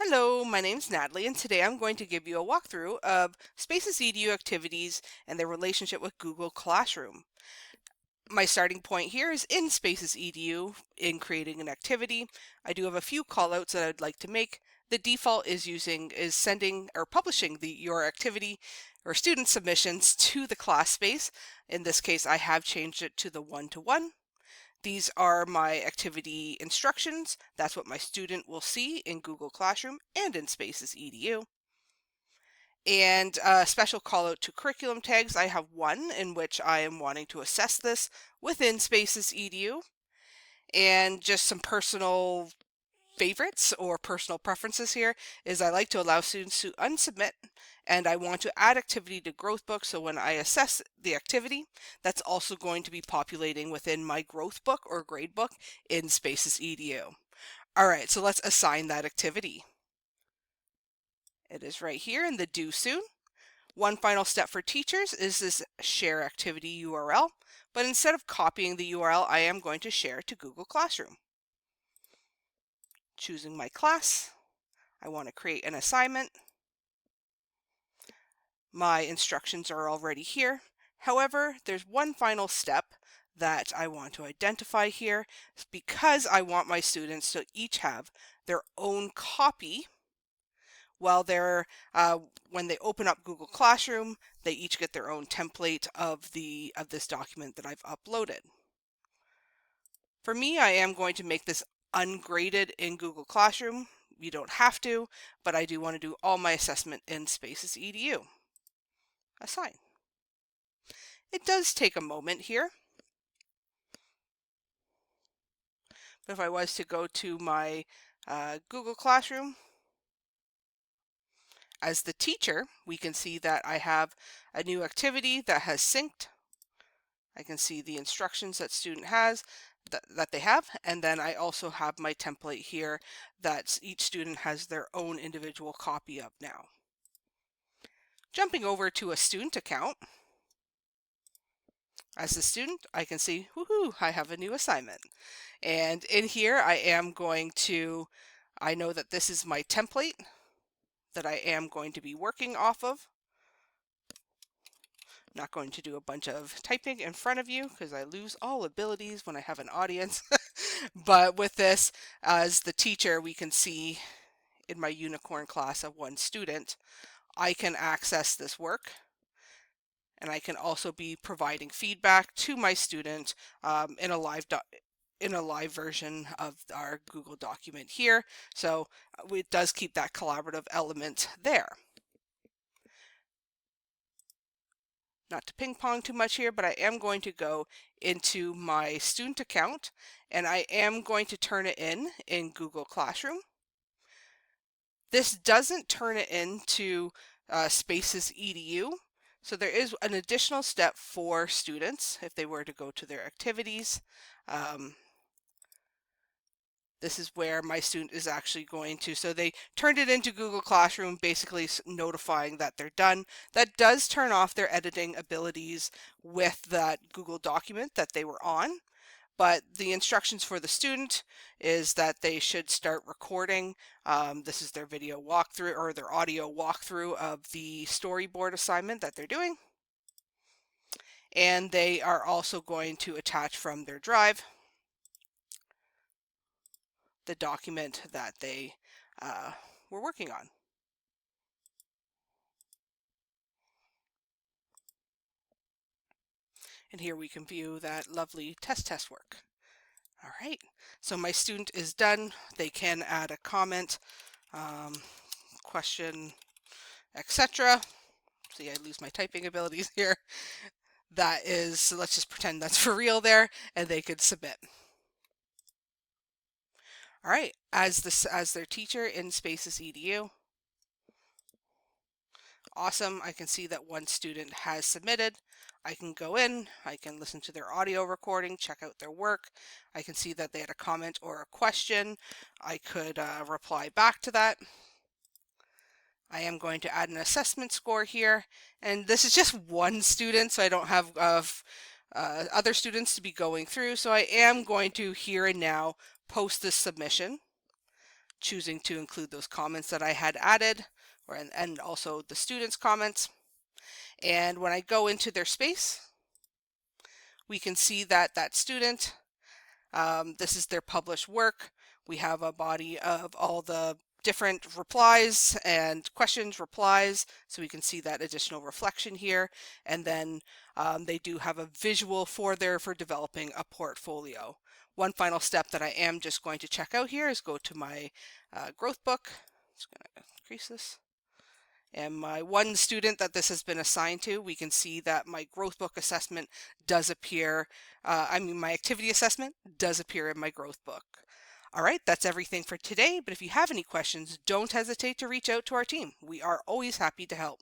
Hello, my name's Natalie, and today I'm going to give you a walkthrough of SpacesEDU Activities and their relationship with Google Classroom. My starting point here is in SpacesEDU in creating an activity. I do have a few callouts that I'd like to make. The default is sending or publishing your activity or student submissions to the class space. In this case, I have changed it to the one-to-one. These are my activity instructions. That's what my student will see in Google Classroom and in SpacesEDU. And a special call out to curriculum tags. I have one in which I am wanting to assess this within SpacesEDU, and just some personal favorites or personal preferences here is I like to allow students to unsubmit, and I want to add activity to Growthbook, so when I assess the activity, that's also going to be populating within my Growthbook or Gradebook in SpacesEDU. All right, so let's assign that activity. It is right here in the Due Soon. One final step for teachers is this share activity URL, but instead of copying the URL, I am going to share to Google Classroom. Choosing my class, I want to create an assignment. My instructions are already here. However, there's one final step that I want to identify here because I want my students to each have their own copy. While when they open up Google Classroom, they each get their own template of this document that I've uploaded. For me, I am going to make this ungraded in Google Classroom. You don't have to, but I do want to do all my assessment in SpacesEDU. Assign. It does take a moment here. But if I was to go to my Google Classroom, as the teacher, we can see that I have a new activity that has synced. I can see the instructions that student has, that they have, and then I also have my template here that each student has their own individual copy of now. Jumping over to a student account, as a student, I can see, woohoo, I have a new assignment. And in here, I know that this is my template that I am going to be working off of. I'm not going to do a bunch of typing in front of you because I lose all abilities when I have an audience. But with this, as the teacher, we can see in my unicorn class of one student, I can access this work. And I can also be providing feedback to my student in a live version of our Google document here. So it does keep that collaborative element there. Not to ping pong too much here, but I am going to go into my student account and I am going to turn it in Google Classroom. This doesn't turn it into SpacesEDU. So there is an additional step for students if they were to go to their activities. This is where my student is actually going to, so they turned it into Google Classroom, basically notifying that they're done. That does turn off their editing abilities with that Google document that they were on. But the instructions for the student is that they should start recording. This is their video walkthrough or their audio walkthrough of the storyboard assignment that they're doing. And they are also going to attach from their drive the document that they were working on. And here we can view that lovely test work. All right, so my student is done. They can add a comment, question, etc. See, I lose my typing abilities here. That is, so let's just pretend that's for real there, and they could submit. All right, as their teacher in SpacesEDU, awesome. I can see that one student has submitted. I can go in, I can listen to their audio recording, check out their work. I can see that they had a comment or a question. I could reply back to that. I am going to add an assessment score here, and this is just one student, so I don't have other students to be going through. So I am going to here and now post this submission choosing to include those comments that I had added, and also the students' comments. And when I go into their space, we can see that that student, this is their published work. We have a body of all the different replies and questions, replies, so we can see that additional reflection here. And then they do have a visual for developing a portfolio. One final step that I am just going to check out here is go to my growth book. Just going to increase this. And my one student that this has been assigned to, we can see that my growth book assessment does appear, my activity assessment does appear in my growth book. All right, that's everything for today, but if you have any questions, don't hesitate to reach out to our team. We are always happy to help.